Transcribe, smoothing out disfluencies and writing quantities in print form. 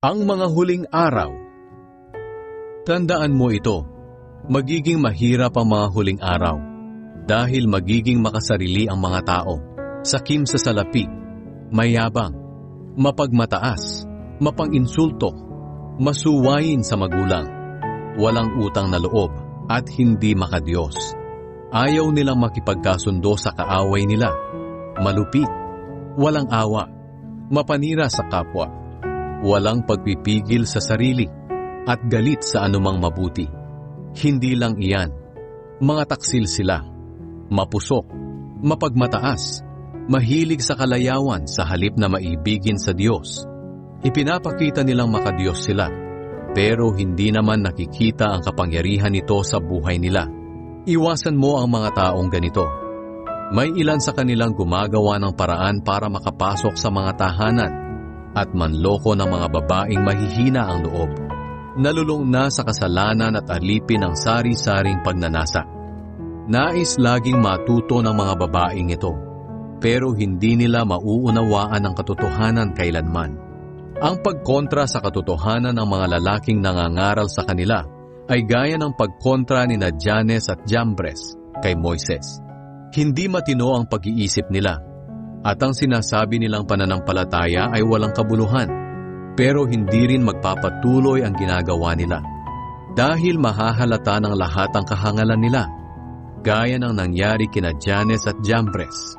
Ang mga huling araw. Tandaan mo ito, magiging mahirap ang mga huling araw dahil magiging makasarili ang mga tao, sakim sa salapi, mayabang, mapagmataas, mapang-insulto, masuwayin sa magulang, walang utang na loob at hindi makadiyos. Ayaw nilang makipagkasundo sa kaaway nila, malupit, walang awa, mapanira sa kapwa, walang pagpipigil sa sarili at galit sa anumang mabuti. Hindi lang iyan, mga taksil sila, mapusok, mapagmataas, mahilig sa kalayawan sa halip na maibigin sa Diyos. Ipinapakita nilang makadiyos sila, pero hindi naman nakikita ang kapangyarihan nito sa buhay nila. Iwasan mo ang mga taong ganito. May ilan sa kanilang gumagawa ng paraan para makapasok sa mga tahanan at manloko ng mga babaeng mahihina ang loob. Nalulong na sa kasalanan at alipin ng sari-saring pagnanasa. Nais laging matuto ng mga babaeng ito, pero hindi nila mauunawaan ang katotohanan kailanman. Ang pagkontra sa katotohanan ng mga lalaking nangangaral sa kanila ay gaya ng pagkontra ni Janes at Jambres kay Moises. Hindi matino ang pag-iisip nila, at ang sinasabi nilang pananampalataya ay walang kabuluhan, pero hindi rin magpapatuloy ang ginagawa nila. Dahil mahahalata ng lahat ang kahangalan nila, gaya ng nangyari kina Janes at Jambres.